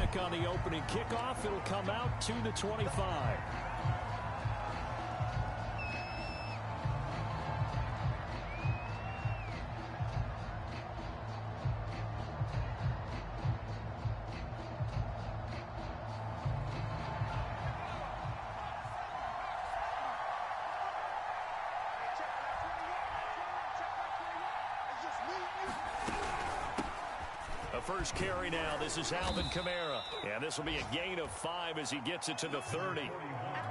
back on the opening kickoff. It'll come out 2-25. First carry now. This is Alvin Kamara. And this will be a gain of 5 as he gets it to the 30.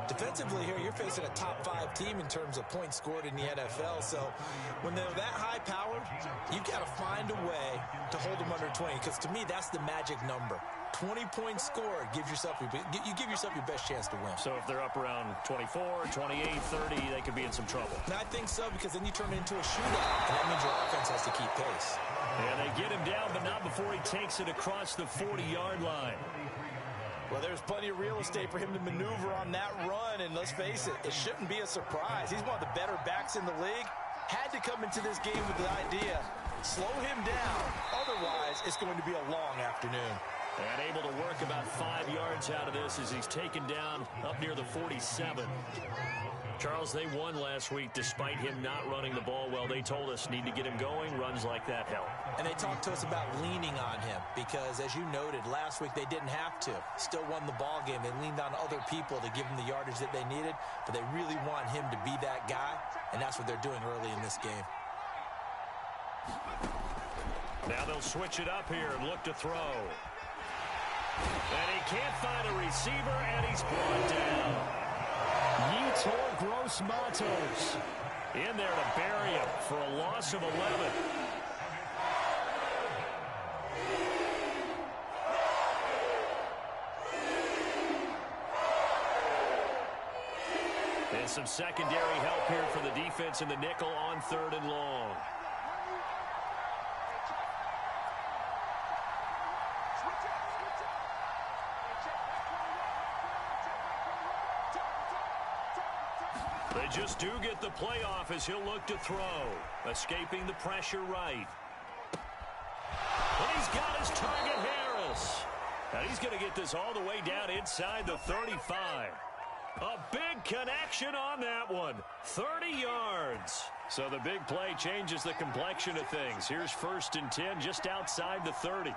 Defensively here, you're facing a top 5 team in terms of points scored in the NFL. So when they're that high-powered, you've got to find a way to hold them under 20. Because to me, that's the magic number. 20 points scored, you give yourself your best chance to win. So if they're up around 24, 28, 30, they could be in some trouble. And I think so, because then you turn it into a shootout, and that means your offense has to keep pace. And they get him down, but not before he takes it across the 40-yard line. Well, there's plenty of real estate for him to maneuver on that run, and let's face it, it shouldn't be a surprise. He's one of the better backs in the league. Had to come into this game with the idea, slow him down. Otherwise, it's going to be a long afternoon. And able to work about 5 yards out of this as he's taken down up near the 47. Charles, they won last week despite him not running the ball well. They told us need to get him going. Runs like that help. And they talked to us about leaning on him because, as you noted, last week they didn't have to. Still won the ball game. They leaned on other people to give him the yardage that they needed, but they really want him to be that guy, and that's what they're doing early in this game. Now they'll switch it up here and look to throw. And he can't find a receiver, and he's brought down. Yetur Gross-Matos in there to bury him for a loss of 11. And some secondary help here for the defense in the nickel on 3rd and long. They just do get the playoff as he'll look to throw. Escaping the pressure right. And he's got his target, Harris. And he's going to get this all the way down inside the 35. A big connection on that one. 30 yards. So the big play changes the complexion of things. Here's 1st and 10 just outside the 30.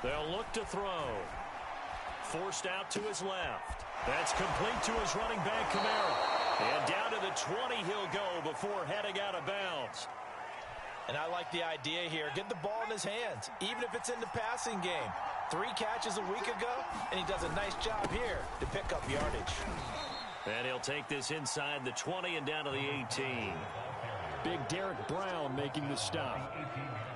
They'll look to throw. Forced out to his left. That's complete to his running back, Kamara. And down to the 20 he'll go before heading out of bounds. And I like the idea here. Get the ball in his hands, even if it's in the passing game. 3 catches a week ago, and he does a nice job here to pick up yardage. And he'll take this inside the 20 and down to the 18. Big Derek Brown making the stop.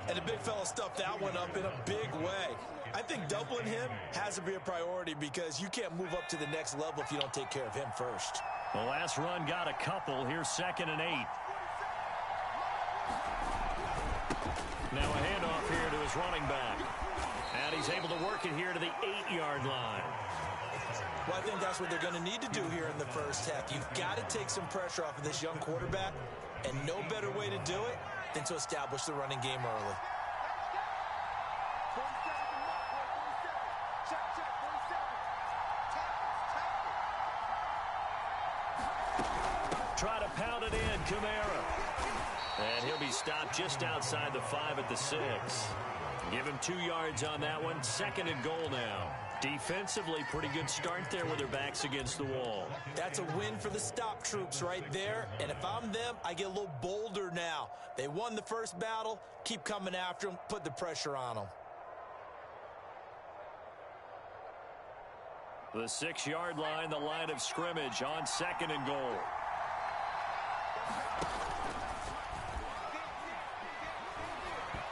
And the big fella stuffed that one up in a big way. I think doubling him has to be a priority because you can't move up to the next level if you don't take care of him first. The last run got a couple. Here's 2nd and 8. Now a handoff here to his running back. And he's able to work it here to the 8-yard line. Well, I think that's what they're going to need to do here in the first half. You've got to take some pressure off of this young quarterback, and no better way to do it than to establish the running game early. Try to pound it in, Kamara. And he'll be stopped just outside the 5 at the 6. Give him 2 yards on that one. 2nd and goal now. Defensively, pretty good start there with their backs against the wall. That's a win for the stop troops right there. And if I'm them, I get a little bolder now. They won the first battle. Keep coming after them. Put the pressure on them. The 6-yard line, the line of scrimmage on 2nd and goal.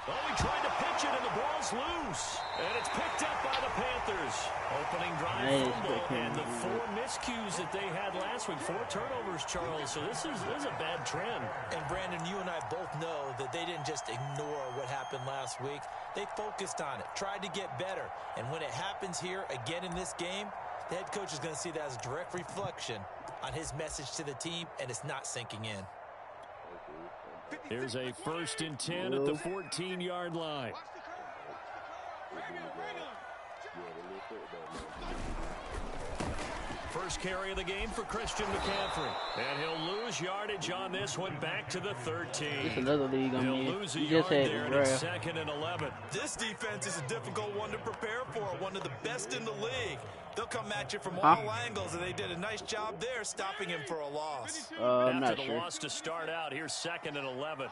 Oh, he tried to pitch it, and the ball's loose. And it's picked up by the Panthers. Opening drive fumble, and the 4 miscues that they had last week. 4 turnovers, Charles. So this is a bad trend. And, Brandon, you and I both know that they didn't just ignore what happened last week. They focused on it, tried to get better. And when it happens here again in this game, The head coach is going to see that as a direct reflection on his message to the team, and it's not sinking in. Here's a 1st and 10 at the 14-yard line. First carry of the game for Christian McCaffrey. And he'll lose yardage on this one back to the 13. It's another league on He'll lose a yard there, and it's 2nd and 11. This defense is a difficult one to prepare for, one of the best in the league. They'll come at you from all angles, and they did a nice job there stopping him for a loss. I'm After not the loss to start out, here's 2nd and 11.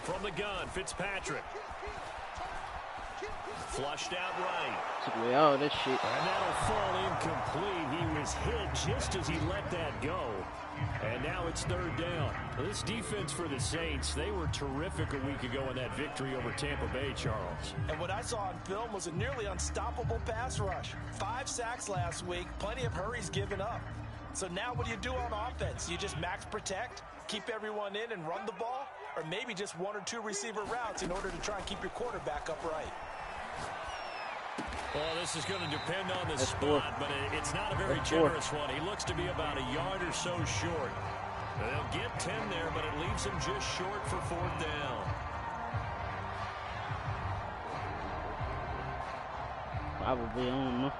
From the gun, Fitzpatrick. Flushed out right. Took away all this shit. And that'll fall incomplete. He was hit just as he let that go. And now it's 3rd down. This defense for the Saints, they were terrific a week ago in that victory over Tampa Bay, Charles. And what I saw on film was a nearly unstoppable pass rush. 5 sacks last week, plenty of hurries given up. So now what do you do on offense? You just max protect, keep everyone in and run the ball? Or maybe just 1 or 2 receiver routes in order to try and keep your quarterback upright? Well, this is going to depend on the spot, but it's not a very generous one. He looks to be about a yard or so short. They'll get 10 there, but it leaves him just short for 4th down. Probably, I don't know.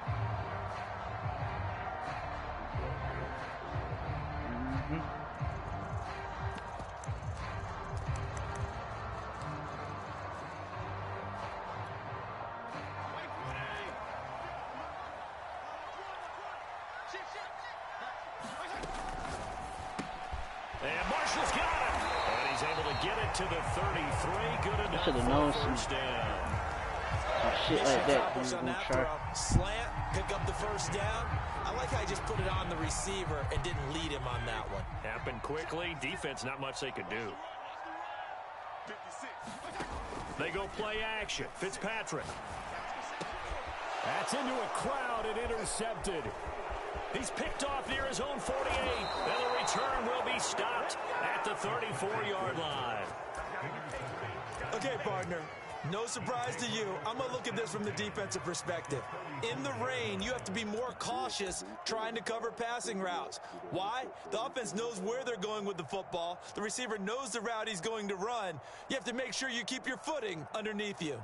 And Marshall's got it. And he's able to get it to the 33. Good enough for a 1st down. Shit like that. On that throw. Slant, pick up the 1st down. I like how he just put it on the receiver and didn't lead him on that one. Happened quickly. Defense, not much they could do. They go play action. Fitzpatrick. That's into a crowd and intercepted. He's picked off near his own 48. And the return will be stopped at the 34-yard line. Okay, partner. No surprise to you. I'm going to look at this from the defensive perspective. In the rain, you have to be more cautious trying to cover passing routes. Why? The offense knows where they're going with the football. The receiver knows the route he's going to run. You have to make sure you keep your footing underneath you.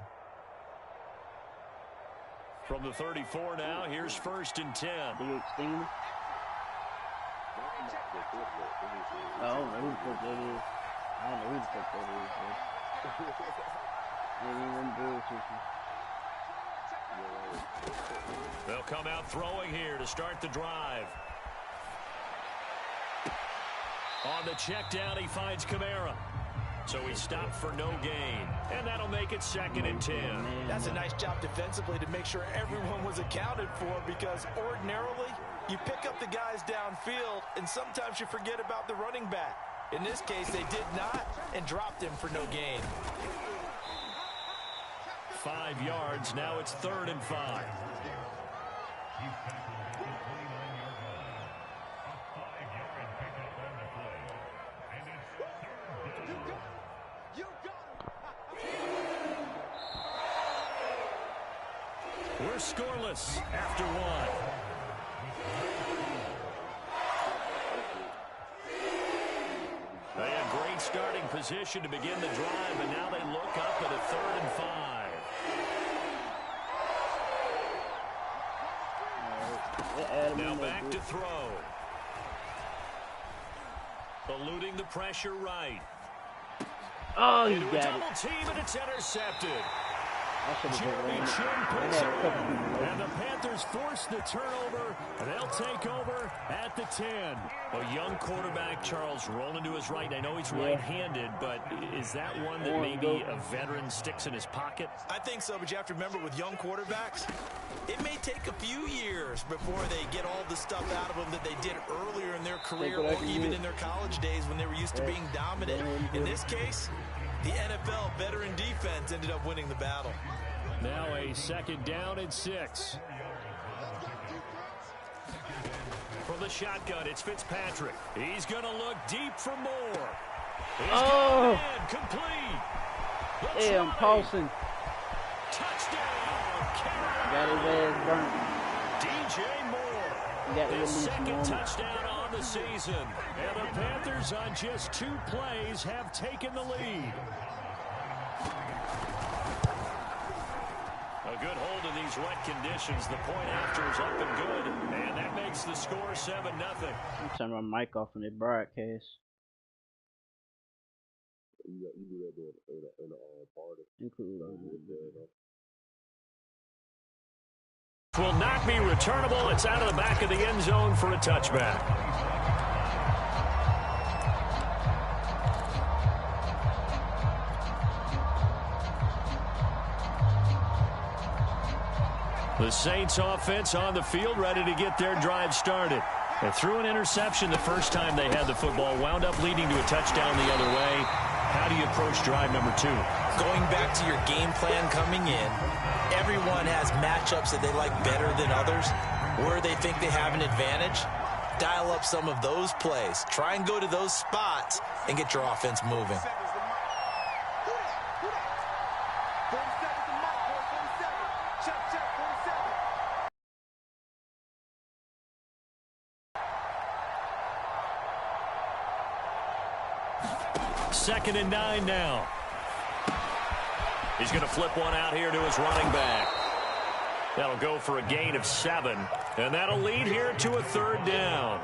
From the 34 now, here's 1st and 10. Do you extend it? I don't know who the fuck that is. I don't know who the fuck that is, bro. They'll come out throwing here to start the drive. On the check down, he finds Kamara. So he stopped for no gain. And that'll make it 2nd and 10. That's a nice job defensively to make sure everyone was accounted for, because ordinarily you pick up the guys downfield and sometimes you forget about the running back. In this case, they did not and dropped him for no gain. 5 yards. Now it's 3rd and 5. We're scoreless after 1. They had great starting position to begin the drive, and now they look up at a 3rd and 5. Now back to throw. Eluding the pressure right. Oh, you Into a got double it. team, and it's intercepted. Jeremy Chin picks it up, and the Panthers force the turnover, and they'll take over at the 10. A young quarterback, Charles, rolling to his right. I know he's right-handed, but is that one that maybe a veteran sticks in his pocket? I think so, but you have to remember with young quarterbacks, it may take a few years before they get all the stuff out of them that they did earlier in their career or even in their college days when they were used to being dominant. In this case, the NFL veteran defense ended up winning the battle. Now a 2nd down and 6. From the shotgun, it's Fitzpatrick. He's going to look deep for more. He's got it in, complete. Damn, Paulson. Touchdown. Got his ass burnt. DJ Moore. Got His his second touchdown on the season. And the Panthers on just 2 plays have taken the lead. A good hold in these wet conditions. The point after is up and good. And that makes the score 7-0. I'm turning my mic off in the broadcast. You do that in a party. Will not be returnable. It's out of the back of the end zone for a touchback. The Saints offense on the field, ready to get their drive started. They threw an interception the first time they had the football, wound up leading to a touchdown the other way. How do you approach drive number 2? Going back to your game plan coming in, everyone has matchups that they like better than others, where they think they have an advantage. Dial up some of those plays. Try and go to those spots and get your offense moving. Second and 9 now. He's going to flip one out here to his running back. That'll go for a gain of 7. And that'll lead here to a 3rd down.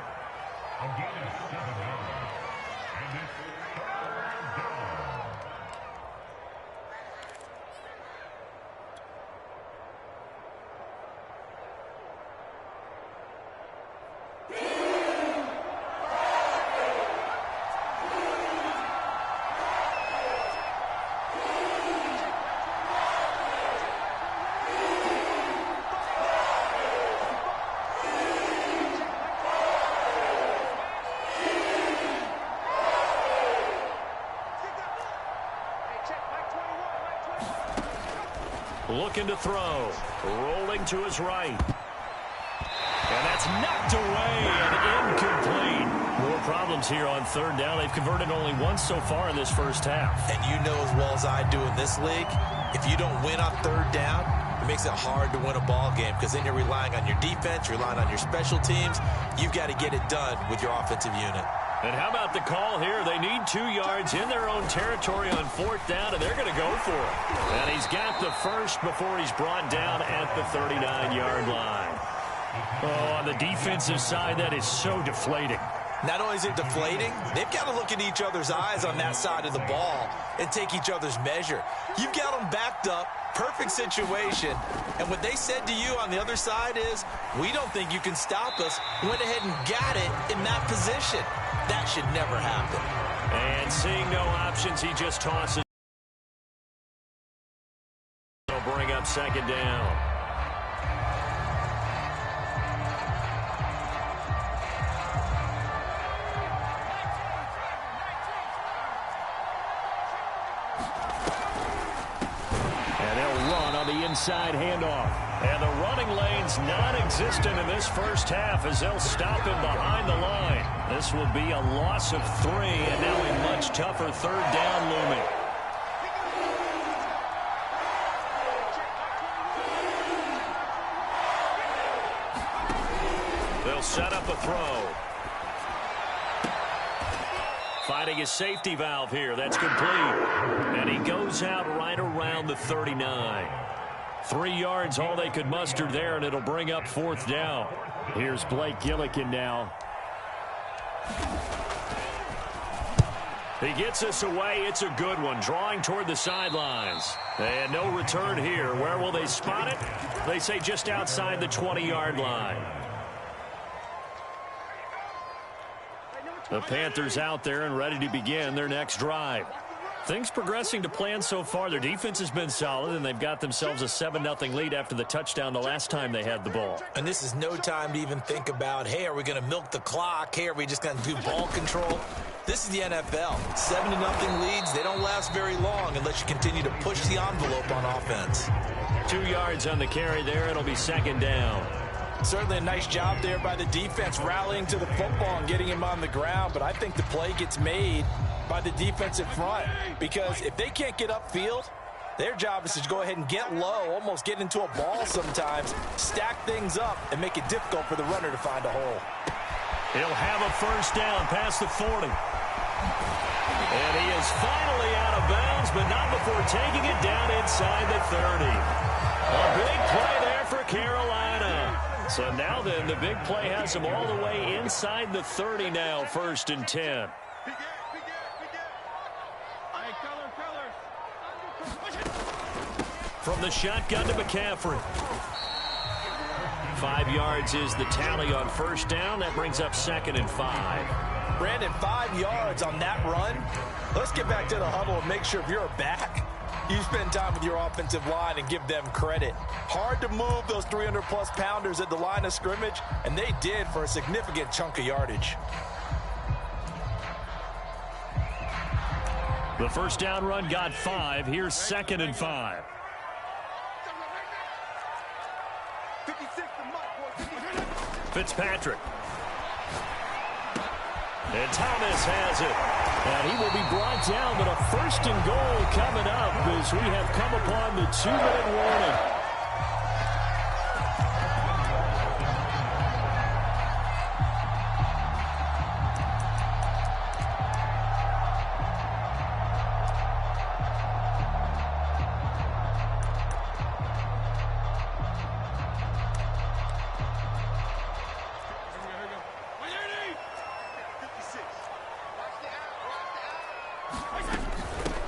Looking to throw. Rolling to his right. And that's knocked away and incomplete. More problems here on 3rd down. They've converted only once so far in this first half. And you know as well as I do in this league, if you don't win on 3rd down, it makes it hard to win a ball game because then you're relying on your defense, you're relying on your special teams. You've got to get it done with your offensive unit. And how about the call here? They need 2 yards in their own territory on 4th down, and they're going to go for it. And he's got the first before he's brought down at the 39-yard line. Oh, on the defensive side, that is so deflating. Not only is it deflating, they've got to look in each other's eyes on that side of the ball and take each other's measure. You've got them backed up, perfect situation, and what they said to you on the other side is, we don't think you can stop us. Went ahead and got it in that position. That should never happen. And seeing no options, he just tosses. He'll bring up 2nd down. Inside handoff. And the running lane's non-existent in this first half as they'll stop him behind the line. This will be a loss of 3 and now a much tougher 3rd down looming. They'll set up a throw. Finding his safety valve here. That's complete. And he goes out right around the 39. 3 yards, all they could muster there, and it'll bring up 4th down. Here's Blake Gillikin now. He gets us away. It's a good one, drawing toward the sidelines. And no return here. Where will they spot it? They say just outside the 20-yard line. The Panthers out there and ready to begin their next drive. Things progressing to plan so far. Their defense has been solid, and they've got themselves a 7-0 lead after the touchdown the last time they had the ball. And this is no time to even think about, hey, are we going to milk the clock? Hey, are we just going to do ball control? This is the NFL. 7-0 leads, they don't last very long unless you continue to push the envelope on offense. 2 yards on the carry there. It'll be 2nd down. Certainly a nice job there by the defense rallying to the football and getting him on the ground, but I think the play gets made by the defensive front, because if they can't get upfield, their job is to go ahead and get low, almost get into a ball sometimes, stack things up, and make it difficult for the runner to find a hole. He'll have a first down past the 40. And he is finally out of bounds, but not before taking it down inside the 30. A big play there for Carolina. So now then, the big play has him all the way inside the 30 now, 1st and 10. From the shotgun to McCaffrey. 5 yards is the tally on first down. That brings up 2nd and 5. Brandon, 5 yards on that run. Let's get back to the huddle and make sure if you're back, you spend time with your offensive line and give them credit. Hard to move those 300-plus pounders at the line of scrimmage, and they did for a significant chunk of yardage. The first down run got 5. Here's 2nd and 5. Fitzpatrick. And Thomas has it. And he will be brought down, but a 1st and goal coming up as we have come upon the 2-minute warning.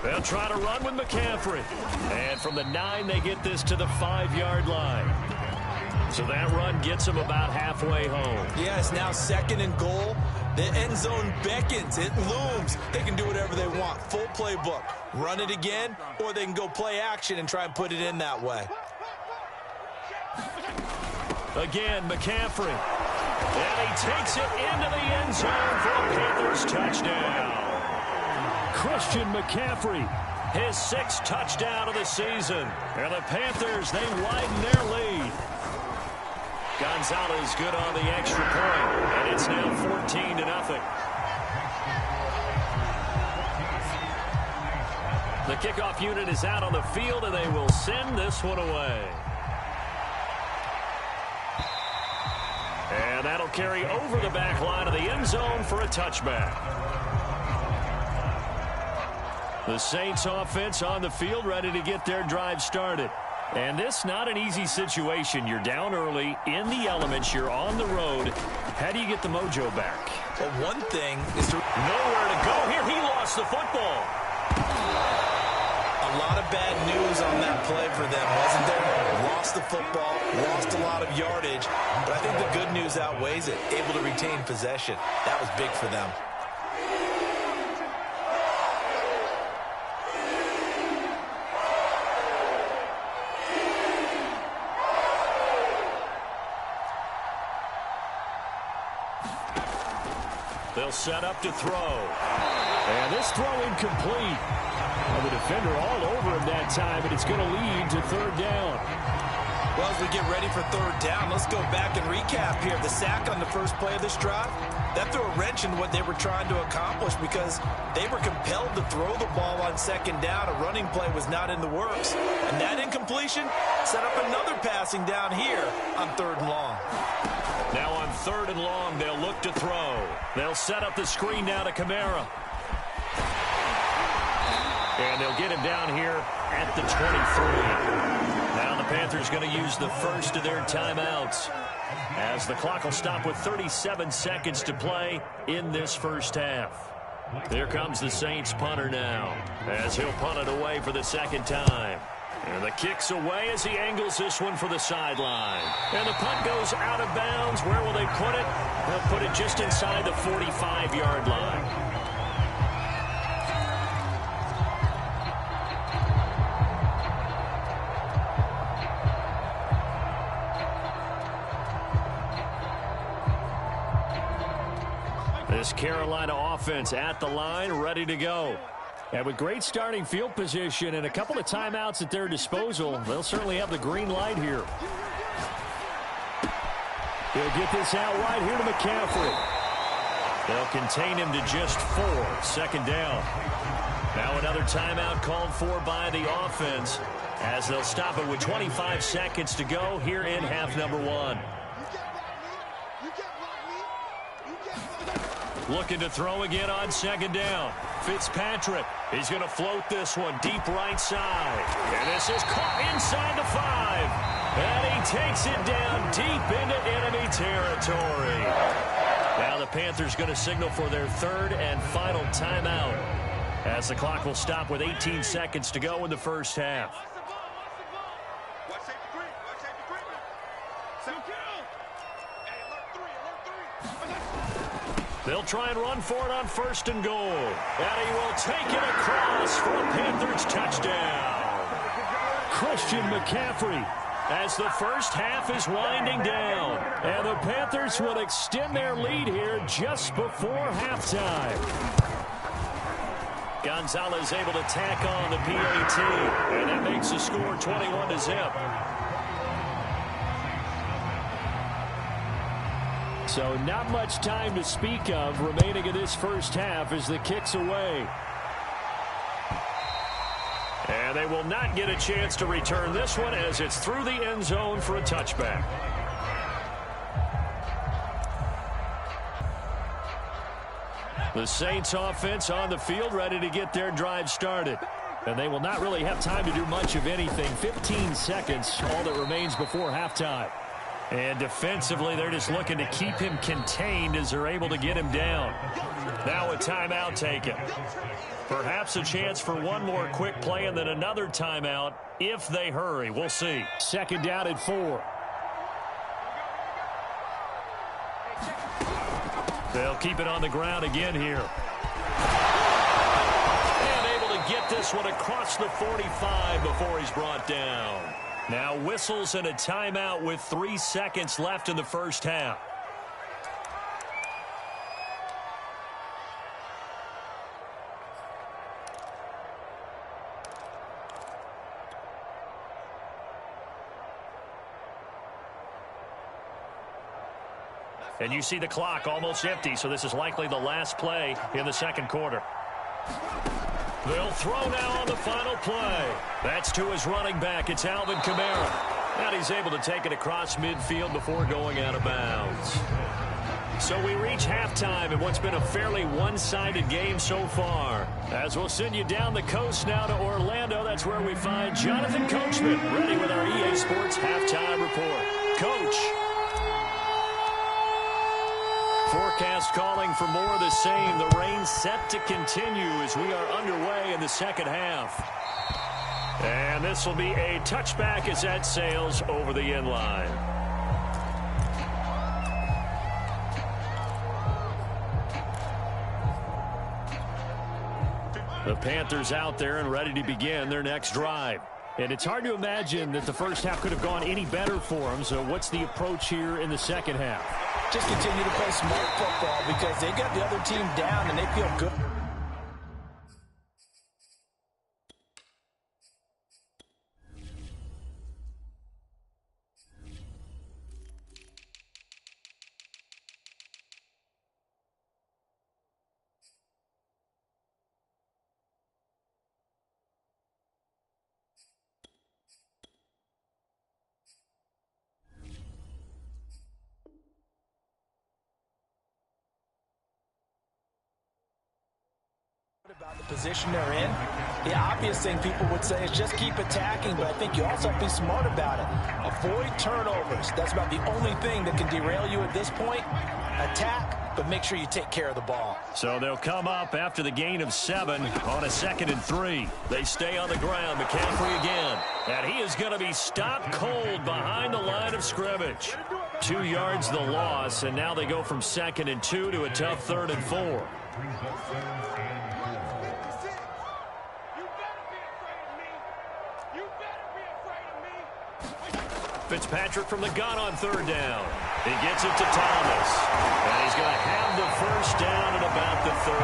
They'll try to run with McCaffrey. And from the 9, they get this to the 5-yard line. So that run gets them about halfway home. Yeah, it's now 2nd and goal. The end zone beckons. It looms. They can do whatever they want. Full playbook. Run it again, or they can go play action and try and put it in that way. Again, McCaffrey. And he takes it into the end zone for a Panthers touchdown. Christian McCaffrey, his 6th touchdown of the season. And the Panthers, they widen their lead. Gonzalez good on the extra point, and it's now 14-0. The kickoff unit is out on the field, and they will send this one away. And that'll carry over the back line of the end zone for a touchback. The Saints offense on the field ready to get their drive started. And this not an easy situation. You're down early, in the elements, you're on the road. How do you get the mojo back? Well, one thing is to... Nowhere to go here. He lost the football. A lot of bad news on that play for them, wasn't there? Lost the football, lost a lot of yardage. But I think the good news outweighs it. Able to retain possession. That was big for them. They'll set up to throw. And this throw incomplete. Well, the defender all over him that time, and it's going to lead to 3rd down. Well, as we get ready for 3rd down, let's go back and recap here. The sack on the first play of this drive, that threw a wrench in what they were trying to accomplish because they were compelled to throw the ball on 2nd down. A running play was not in the works. And that incompletion set up another passing down here on 3rd and long. Now on 3rd and long, they'll look to throw. They'll set up the screen now to Kamara. And they'll get him down here at the 23. Now the Panthers going to use the first of their timeouts, as the clock will stop with 37 seconds to play in this first half. Here comes the Saints punter now, as he'll punt it away for the 2nd time. And the kick's away as he angles this one for the sideline. And the punt goes out of bounds. Where will they put it? They'll put it just inside the 45-yard line. This Carolina offense at the line, ready to go. And with great starting field position and a couple of timeouts at their disposal, they'll certainly have the green light here. He'll get this out wide here to McCaffrey. They'll contain him to just 4. Second down. Now another timeout called for by the offense as they'll stop it with 25 seconds to go here in half number 1. Looking to throw again on second down. Fitzpatrick. He's going to float this one deep right side. And this is caught inside the 5. And he takes it down deep into enemy territory. Now the Panthers going to signal for their third and final timeout as the clock will stop with 18 seconds to go in the first half. They'll try and run for it on first and goal. And he will take it across for a Panthers touchdown. Christian McCaffrey as the first half is winding down. And the Panthers will extend their lead here just before halftime. Gonzalez able to tack on the PAT. And that makes the score 21-0. So not much time to speak of remaining in this first half as the kick's away. And they will not get a chance to return this one as it's through the end zone for a touchback. The Saints offense on the field ready to get their drive started. And they will not really have time to do much of anything. 15 seconds, all that remains before halftime. And defensively, they're just looking to keep him contained as they're able to get him down. Now a timeout taken. Perhaps a chance for one more quick play and then another timeout if they hurry. We'll see. Second down at 4. They'll keep it on the ground again here. And able to get this one across the 45 before he's brought down. Now whistles and a timeout with 3 seconds left in the first half. And you see the clock almost empty, so this is likely the last play in the second quarter. They'll throw now on the final play. That's to his running back. It's Alvin Kamara. And he's able to take it across midfield before going out of bounds. So we reach halftime in what's been a fairly one-sided game so far. As we'll send you down the coast now to Orlando, that's where we find Jonathan Coachman ready with our EA Sports Halftime Report. Coach. Forecast calling for more of the same. The rain set to continue as we are underway in the second half. And this will be a touchback as that sails over the end line. The Panthers out there and ready to begin their next drive. And it's hard to imagine that the first half could have gone any better for them. So what's the approach here in the second half? Just continue to play smart football because they got the other team down and they feel good. About the position they're in. The obvious thing people would say is just keep attacking, but I think you also have to be smart about it. Avoid turnovers. That's about the only thing that can derail you at this point. Attack, but make sure you take care of the ball. So they'll come up after the gain of 7 on a 2nd and 3. They stay on the ground. McCaffrey again. And he is going to be stopped cold behind the line of scrimmage. 2 yards the loss, and now they go from 2nd and 2 to a tough 3rd and 4. Fitzpatrick from the gun on 3rd down. He gets it to Thomas. And he's going to have the first down at about the 38.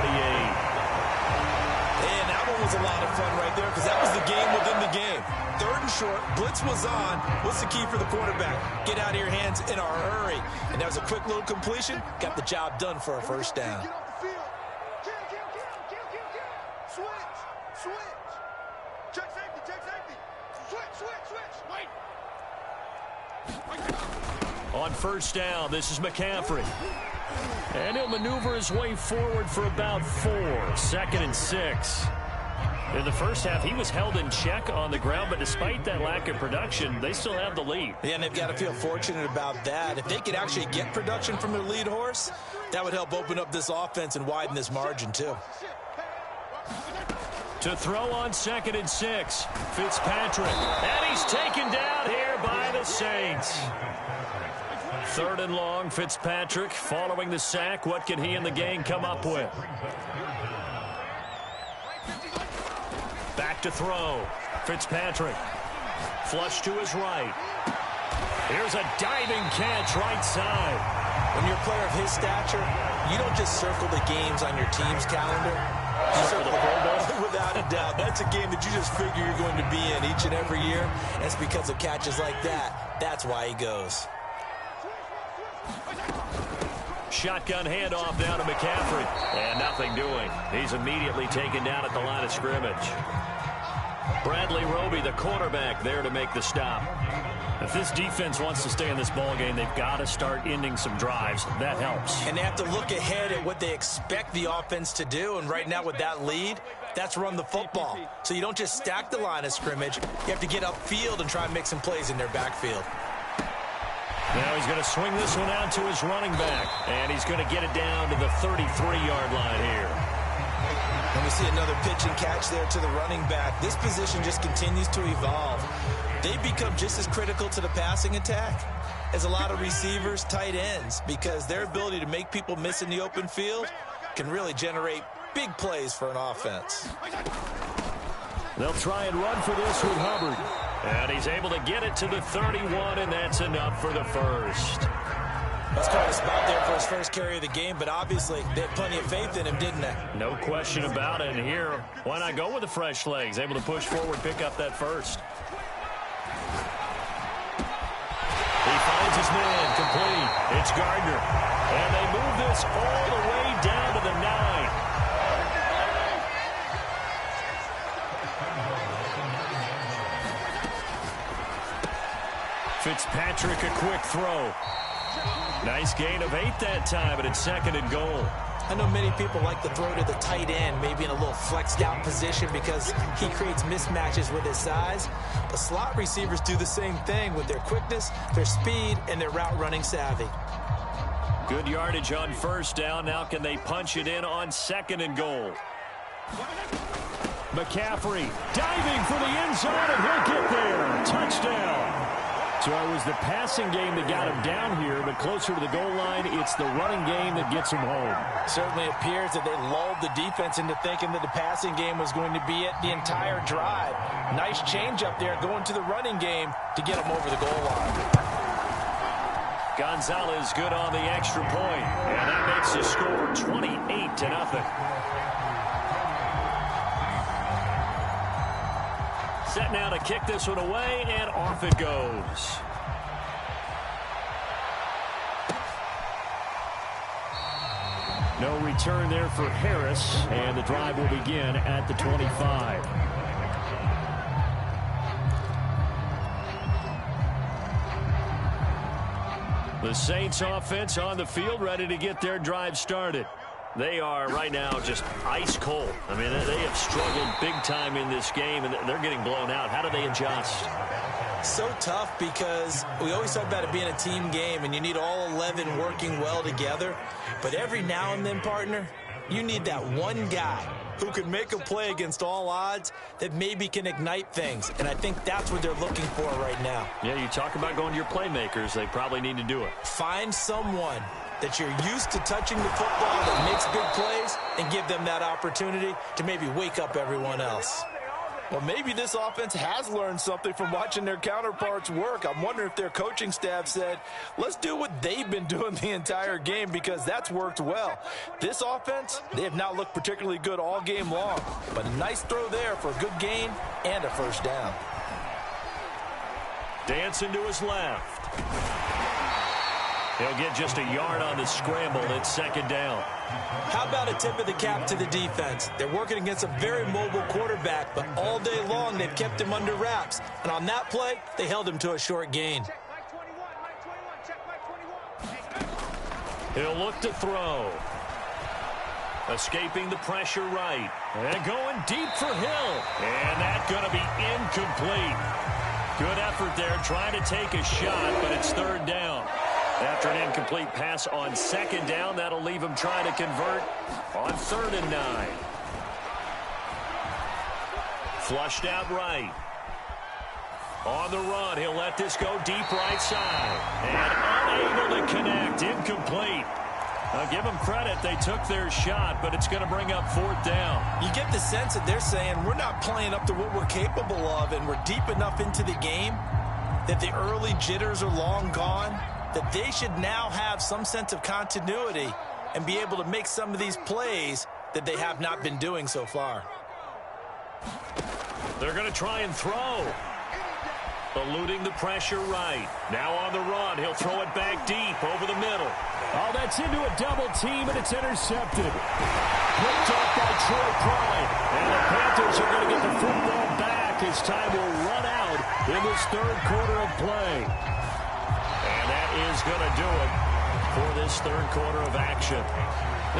And that one was a lot of fun right there because that was the game within the game. 3rd and short, blitz was on. What's the key for the quarterback? Get out of your hands in a hurry. And that was a quick little completion. Got the job done for a first down. On first down, this is McCaffrey. And he'll maneuver his way forward for about 4. 2nd and 6. In the first half, he was held in check on the ground, but despite that lack of production, they still have the lead. Yeah, and they've got to feel fortunate about that. If they could actually get production from their lead horse, that would help open up this offense and widen this margin, too. To throw on 2nd and 6, Fitzpatrick. And he's taken down here by the Saints. 3rd and long, Fitzpatrick following the sack. What can he and the gang come up with? Back to throw. Fitzpatrick. Flush to his right. Here's a diving catch right side. When you're a player of his stature, you don't just circle the games on your team's calendar. You circle the Pro Bowl. Without a doubt. That's a game that you just figure you're going to be in each and every year. And it's because of catches like that. That's why he goes. Shotgun handoff down to McCaffrey. And nothing doing. He's immediately taken down at the line of scrimmage. Bradley Roby, the quarterback, there to make the stop. If this defense wants to stay in this ballgame, they've got to start ending some drives. That helps. And they have to look ahead at what they expect the offense to do. And right now with that lead, that's run the football. So you don't just stack the line of scrimmage. You have to get upfield and try and make some plays in their backfield. Now he's going to swing this one out to his running back. And he's going to get it down to the 33-yard line here. And we see another pitch and catch there to the running back. This position just continues to evolve. They become just as critical to the passing attack as a lot of receivers, tight ends, because their ability to make people miss in the open field can really generate big plays for an offense. They'll try and run for this with Hubbard. And he's able to get it to the 31, and that's enough for the first. That's quite a spot there for his first carry of the game, but obviously they had plenty of faith in him, didn't they? No question about it. And here, why not go with the fresh legs? Able to push forward, pick up that first. He finds his man, complete. It's Gardner. And they move this all the way down to the 9. Fitzpatrick, a quick throw. Nice gain of 8 that time, and it's 2nd and goal. I know many people like to throw to the tight end, maybe in a little flexed out position because he creates mismatches with his size. But slot receivers do the same thing with their quickness, their speed, and their route running savvy. Good yardage on first down. Now can they punch it in on 2nd and goal? McCaffrey diving for the end zone, and he'll get there. Touchdown. So it was the passing game that got him down here, but closer to the goal line, it's the running game that gets him home. Certainly appears that they lulled the defense into thinking that the passing game was going to be it the entire drive. Nice change up there going to the running game to get him over the goal line. Gonzalez good on the extra point, and that makes the score 28-0. Set now to kick this one away, and off it goes. No return there for Harris, and the drive will begin at the 25. The Saints offense on the field, ready to get their drive started. They are right now just ice cold. I mean, they have struggled big time in this game, and they're getting blown out. How do they adjust? So tough because we always talk about it being a team game, and you need all 11 working well together. But every now and then, partner, you need that one guy who can make a play against all odds that maybe can ignite things. And I think that's what they're looking for right now. Yeah, you talk about going to your playmakers. They probably need to do it. Find someone that you're used to touching the football that makes big plays and give them that opportunity to maybe wake up everyone else. Well, maybe this offense has learned something from watching their counterparts work. I'm wondering if their coaching staff said, let's do what they've been doing the entire game, because that's worked well. This offense, they have not looked particularly good all game long, but a nice throw there for a good gain and a first down. Dancing to his left. He'll get just a yard on the scramble. It's second down. How about a tip of the cap to the defense? They're working against a very mobile quarterback, but all day long they've kept him under wraps. And on that play, they held him to a short gain. He'll look to throw. Escaping the pressure right. And going deep for Hill. And that's going to be incomplete. Good effort there, trying to take a shot, but it's third down. After an incomplete pass on second down, that'll leave him trying to convert on 3rd and 9. Flushed out right. On the run, he'll let this go deep right side. And unable to connect, incomplete. I'll give them credit, they took their shot, but it's going to bring up 4th down. You get the sense that they're saying we're not playing up to what we're capable of, and we're deep enough into the game that the early jitters are long gone, that they should now have some sense of continuity and be able to make some of these plays that they have not been doing so far. They're going to try and throw. Eluding the pressure right. Now on the run. He'll throw it back deep over the middle. Oh, that's into a double team, and it's intercepted. Picked up by Troy Pride. And the Panthers are going to get the football back as time will run out in this 3rd quarter of play. And that is going to do it for this 3rd quarter of action.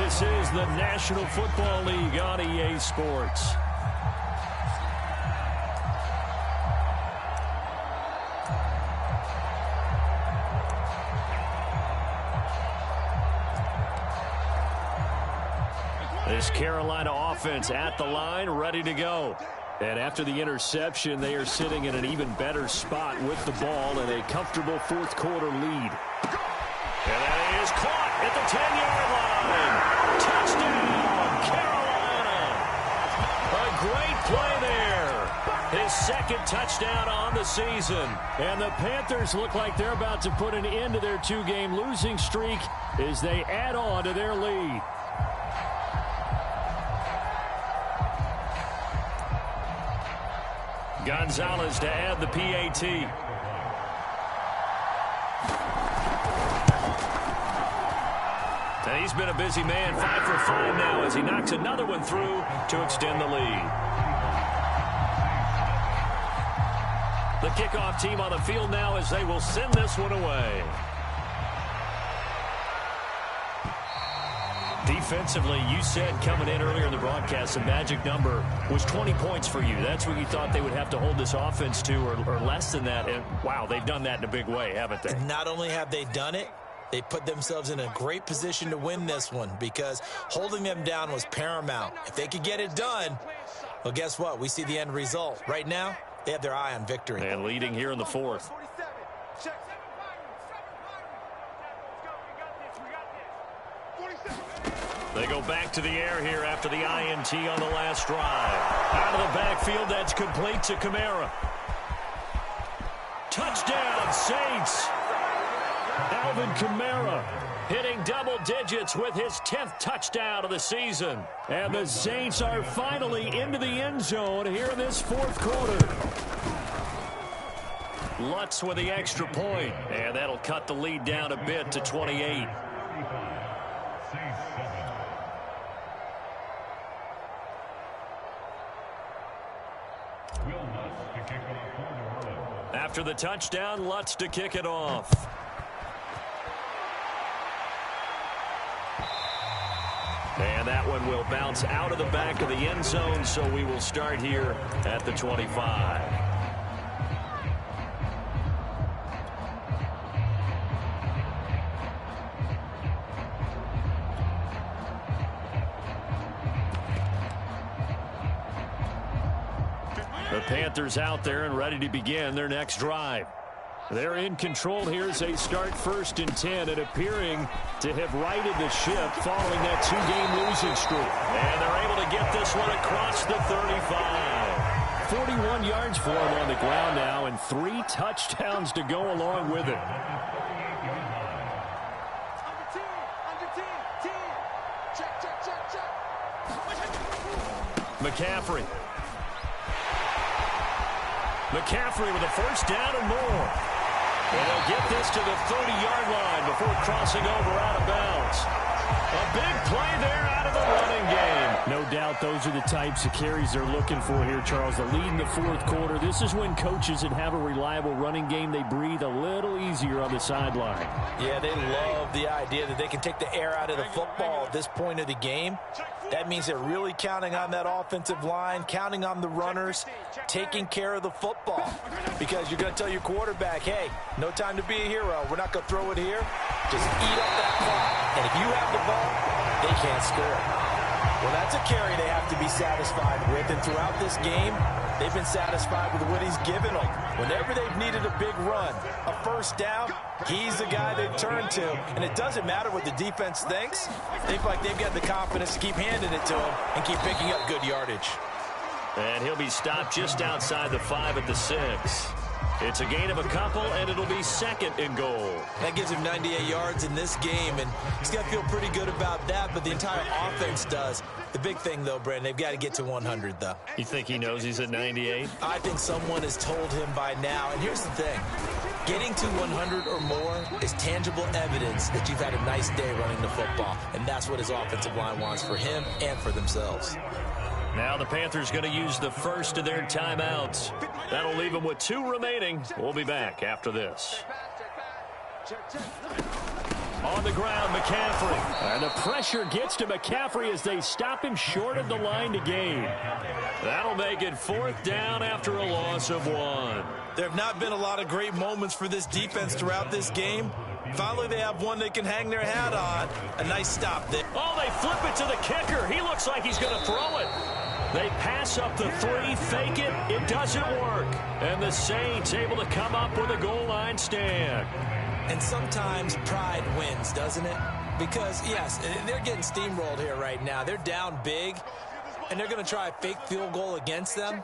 This is the National Football League on EA Sports. This Carolina offense at the line, ready to go. And after the interception, they are sitting in an even better spot with the ball and a comfortable 4th quarter lead. And that is caught at the 10-yard line. Touchdown, Carolina. A great play there. His 2nd touchdown on the season. And the Panthers look like they're about to put an end to their 2-game losing streak as they add on to their lead. Gonzalez to add the PAT. And he's been a busy man, 5 for 5 now as he knocks another one through to extend the lead. The kickoff team on the field now as they will send this one away. Defensively, you said coming in earlier in the broadcast, the magic number was 20 points for you. That's what you thought they would have to hold this offense to, or less than that. And, wow, they've done that in a big way, haven't they? And not only have they done it, they put themselves in a great position to win this one because holding them down was paramount. If they could get it done, well, guess what? We see the end result. Right now, they have their eye on victory. And leading here in the 4th. They go back to the air here after the INT on the last drive. Out of the backfield, that's complete to Kamara. Touchdown, Saints. Alvin Kamara hitting double digits with his 10th touchdown of the season. And the Saints are finally into the end zone here in this 4th quarter. Lutz with the extra point, and that'll cut the lead down a bit to 28. After the touchdown, Lutz to kick it off. And that one will bounce out of the back of the end zone, so we will start here at the 25. The Panthers out there and ready to begin their next drive. They're in control here as they start 1st and 10 and appearing to have righted the ship following that 2-game losing streak. And they're able to get this one across the 35. 41 yards for him on the ground now, and 3 touchdowns to go along with it. McCaffrey with a first down and more. And they'll get this to the 30-yard line before crossing over out of bounds. A big play there out of the running game. No doubt those are the types of carries they're looking for here, Charles. The lead in the fourth quarter. This is when coaches that have a reliable running game, they breathe a little easier on the sideline. Yeah, they love the idea that they can take the air out of the football at this point of the game. That means they're really counting on that offensive line, counting on the runners, taking care of the football. Because you're going to tell your quarterback, hey, no time to be a hero. We're not going to throw it here. Just eat up that clock. And if you have the ball, they can't score. Well, that's a carry they have to be satisfied with. And throughout this game, they've been satisfied with what he's given them. Whenever they've needed a big run, a first down, he's the guy they've turned to. And it doesn't matter what the defense thinks. They feel like they've got the confidence to keep handing it to him and keep picking up good yardage. And he'll be stopped just outside the 5 at the 6. It's a gain of a couple, and it'll be 2nd and goal. That gives him 98 yards in this game, and he's got to feel pretty good about that, but the entire offense does. The big thing, though, Brandon, they've got to get to 100, though. You think he knows he's at 98? I think someone has told him by now, and here's the thing. Getting to 100 or more is tangible evidence that you've had a nice day running the football, and that's what his offensive line wants for him and for themselves. Now the Panthers going to use the first of their timeouts. That'll leave them with 2 remaining. We'll be back after this. On the ground, McCaffrey. And the pressure gets to McCaffrey as they stop him short of the line to gain. That'll make it 4th down after a loss of 1. There have not been a lot of great moments for this defense throughout this game. Finally, they have one they can hang their hat on. A nice stop there. Oh, they flip it to the kicker. He looks like he's going to throw it. They pass up the 3, fake it. It doesn't work. And the Saints able to come up with a goal line stand. And sometimes pride wins, doesn't it? Because, yes, they're getting steamrolled here right now. They're down big, and they're going to try a fake field goal against them.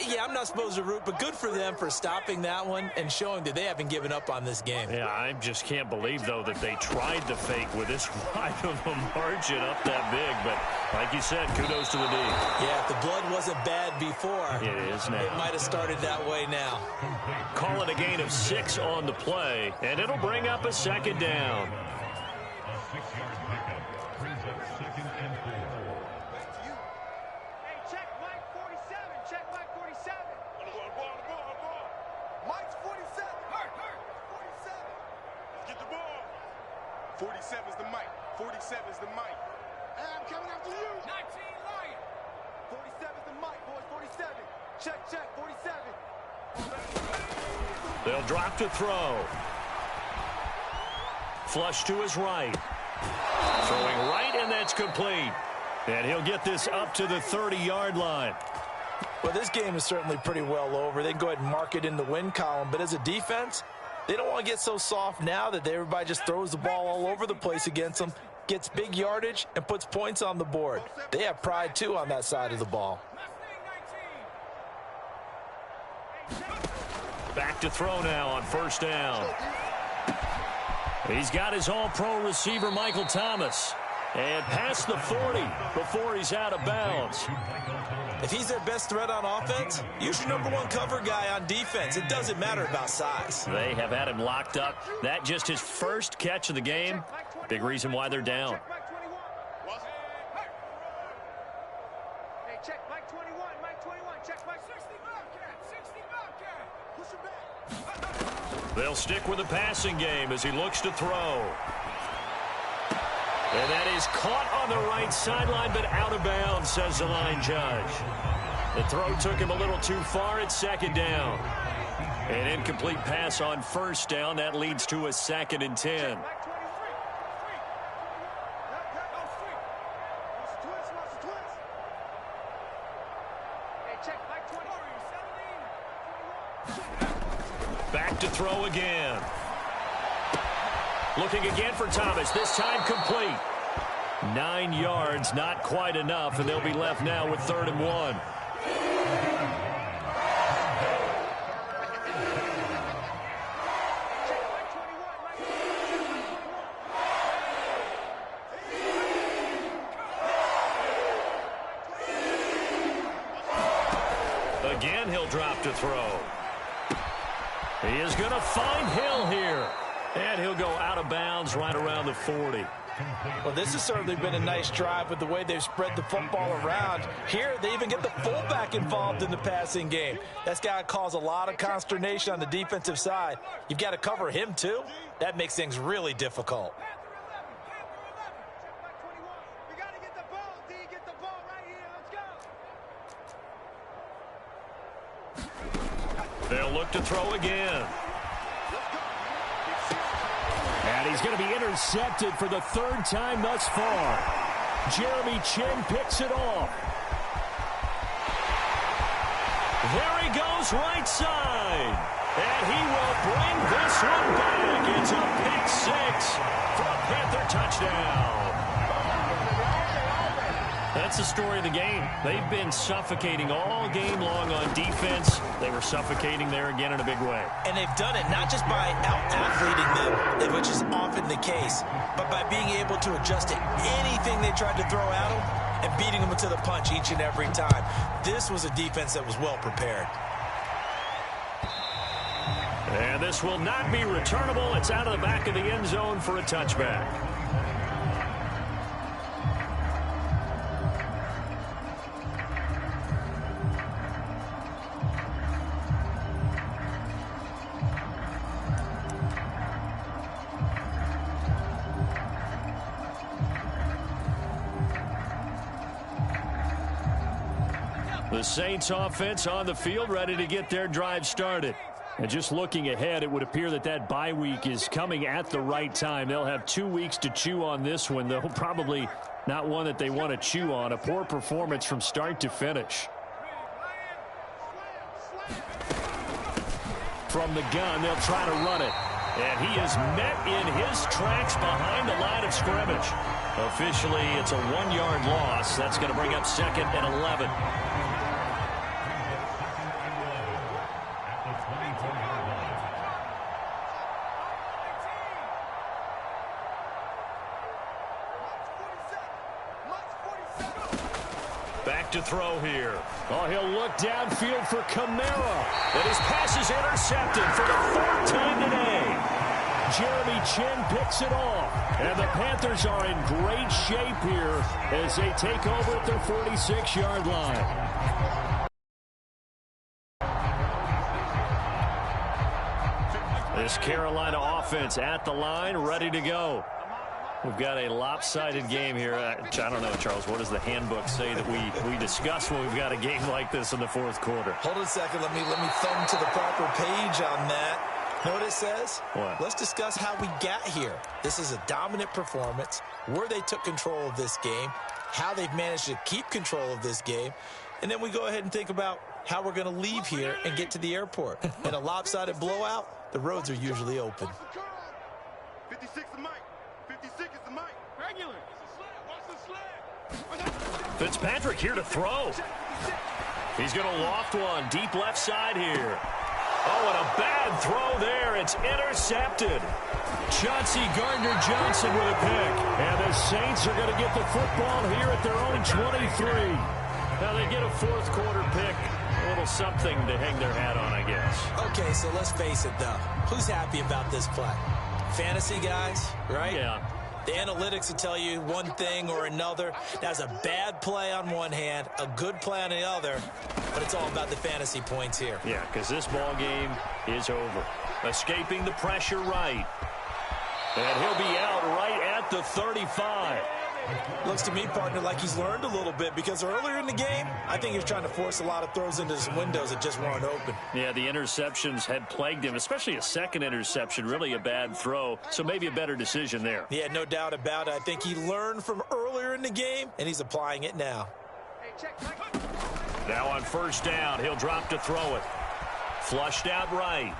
Yeah, I'm not supposed to root, but good for them for stopping that one and showing that they haven't given up on this game. Yeah, I just can't believe, though, that they tried the fake with this wide of a margin up that big. But like you said, kudos to the D. Yeah, if the blood wasn't bad before, it is now. It might have started that way now. Call it a gain of 6 on the play, and it'll bring up a 2nd down. They'll drop to throw. Flush to his right. Throwing right, and that's complete. And he'll get this up to the 30-yard line. Well, this game is certainly pretty well over. They can go ahead and mark it in the win column. But as a defense, they don't want to get so soft now that everybody just throws the ball all over the place against them, gets big yardage, and puts points on the board. They have pride, too, on that side of the ball. Back to throw now on 1st down. He's got his all-pro receiver, Michael Thomas. And past the 40 before he's out of bounds. If he's their best threat on offense, use your #1 cover guy on defense. It doesn't matter about size. They have had him locked up. That just his first catch of the game. Big reason why they're down. They'll stick with the passing game as he looks to throw. And that is caught on the right sideline, but out of bounds, says the line judge. The throw took him a little too far at 2nd down. An incomplete pass on 1st down. That leads to a 2nd and 10. Back to throw again. Looking again for Thomas. This time complete. 9 yards, not quite enough, and they'll be left now with 3rd and 1. Again, he'll drop to throw. He is going to find Hill here. And he'll go out of bounds right around the 40. Well, this has certainly been a nice drive with the way they've spread the football around. Here, they even get the fullback involved in the passing game. That's got to cause a lot of consternation on the defensive side. You've got to cover him, too. That makes things really difficult. They'll look to throw again. And he's going to be intercepted for the third time thus far. Jeremy Chin picks it off. There he goes right side. And he will bring this one back. It's a pick six for a Panther touchdown. That's the story of the game. They've been suffocating all game long on defense. They were suffocating there again in a big way. And they've done it not just by out-athleting them, which is often the case, but by being able to adjust to anything they tried to throw at them and beating them to the punch each and every time. This was a defense that was well prepared. And this will not be returnable. It's out of the back of the end zone for a touchback. The Saints offense on the field, ready to get their drive started. And just looking ahead, it would appear that bye week is coming at the right time. They'll have 2 weeks to chew on this one, though probably not one that they want to chew on. A poor performance from start to finish. From the gun, they'll try to run it. And he is met in his tracks behind the line of scrimmage. Officially, it's a 1-yard loss. That's going to bring up 2nd and 11. Back to throw here. Oh, he'll look downfield for Kamara. And his pass is intercepted for the 4th time today. Jeremy Chin picks it off. And the Panthers are in great shape here as they take over at their 46-yard line. This Carolina offense at the line, ready to go. We've got a lopsided game here. I don't know, Charles, what does the handbook say that we discuss when we've got a game like this in the 4th quarter? Hold it a second. Let me thumb to the proper page on that. Know what it says? What? Let's discuss how we got here. This is a dominant performance, where they took control of this game, how they've managed to keep control of this game, and then we go ahead and think about how we're going to leave here and get to the airport. In a lopsided blowout, the roads are usually open. 56 is Mike. 56 is the Mike. Regular. Fitzpatrick here to throw. He's going to loft one deep left side here. Oh, and a bad throw there. It's intercepted. Chauncey Gardner-Johnson with a pick. And the Saints are going to get the football here at their own 23. Now they get a 4th quarter pick. A little something to hang their hat on, I guess. Okay, so let's face it, though. Who's happy about this play? Fantasy guys, right? Yeah. The analytics will tell you one thing or another. That's a bad play on one hand, a good play on the other, but it's all about the fantasy points here. Yeah, because this ball game is over. Escaping the pressure right. And he'll be out right at the 35. Looks to me, partner, like he's learned a little bit, because earlier in the game, I think he was trying to force a lot of throws into some windows that just weren't open. Yeah, the interceptions had plagued him, especially a second interception, really a bad throw, so maybe a better decision there. Yeah, no doubt about it. I think he learned from earlier in the game, and he's applying it now. Now on 1st down, he'll drop to throw it. Flushed out right.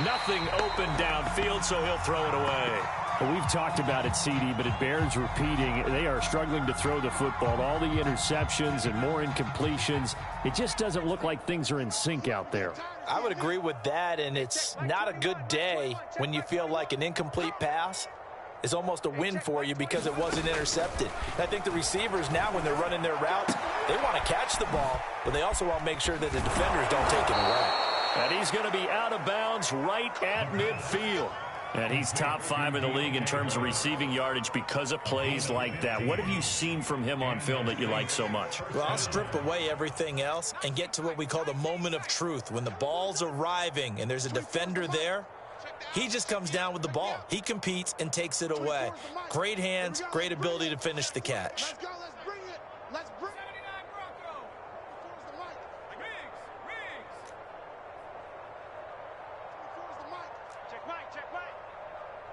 Nothing open downfield, so he'll throw it away. Well, we've talked about it, CD, but it bears repeating. They are struggling to throw the football. All the interceptions and more incompletions. It just doesn't look like things are in sync out there. I would agree with that, and it's not a good day when you feel like an incomplete pass is almost a win for you because it wasn't intercepted. And I think the receivers now, when they're running their routes, they want to catch the ball, but they also want to make sure that the defenders don't take it away. And he's going to be out of bounds right at midfield. And he's top 5 in the league in terms of receiving yardage because of plays like that. What have you seen from him on film that you like so much? Well, I'll strip away everything else and get to what we call the moment of truth. When the ball's arriving and there's a defender there, he just comes down with the ball. He competes and takes it away. Great hands, great ability to finish the catch. Let's go. Let's bring it. Let's bring it.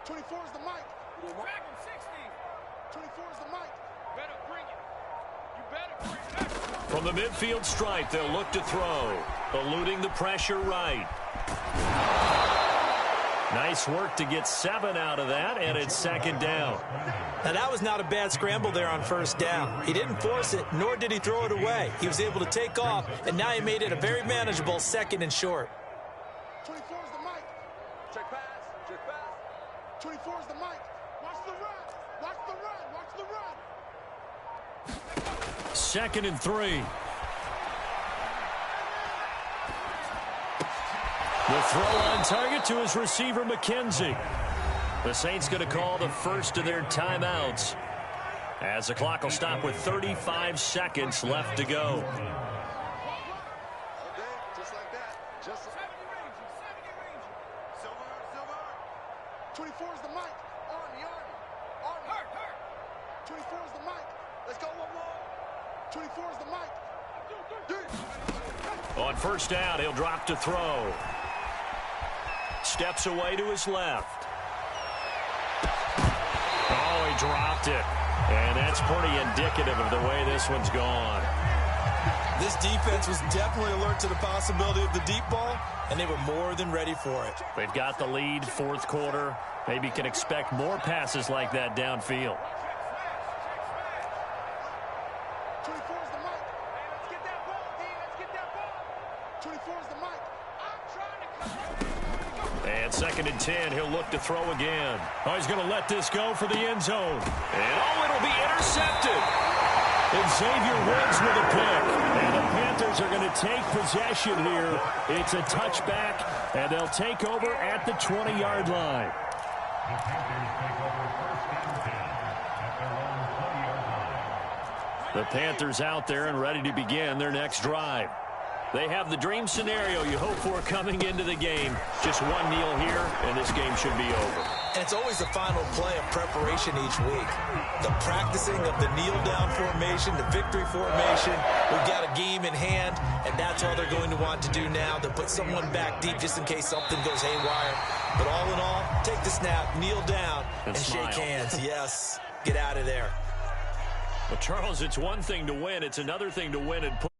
24 is the mic. 24 is the mic. Better bring it. You better bring it. From the midfield stripe, they'll look to throw. Eluding the pressure right. Nice work to get 7 out of that, and it's second down. Now, that was not a bad scramble there on first down. He didn't force it, nor did he throw it away. He was able to take off, and now he made it a very manageable second and short. 24 is the mic. Check pass. Check pass. 24 is the mic. Watch the run. Watch the run. Watch the run. Second and 3. The throw on target to his receiver, McKenzie. The Saints going to call the first of their timeouts as the clock will stop with 35 seconds left to go. Okay, just like that. Just 70 range. 24 is the mic. Army. Hurt. 24 is the mic. Let's go one more. 24 is the mic. On first down, he'll drop to throw. Steps away to his left. Oh, he dropped it. And that's pretty indicative of the way this one's gone. This defense was definitely alert to the possibility of the deep ball, and they were more than ready for it. They've got the lead, fourth quarter. Maybe can expect more passes like that downfield. 24 is the mic. Hey, let's get that ball, D. Let's get that ball. 24 is the mic. I'm trying to come. And second and 10, he'll look to throw again. Oh, he's going to let this go for the end zone. And oh, it'll be intercepted. And Xavier wins with a pick. And the Panthers are going to take possession here. It's a touchback, and they'll take over at the 20-yard line. The Panthers out there and ready to begin their next drive. They have the dream scenario you hope for coming into the game. Just one kneel here, and this game should be over. And it's always the final play of preparation each week. The practicing of the kneel-down formation, the victory formation. We've got a game in hand, and that's all they're going to want to do now. They'll put someone back deep just in case something goes haywire. But all in all, take the snap, kneel down, and shake hands. Yes, get out of there. Well, Charles, it's one thing to win. It's another thing to win and put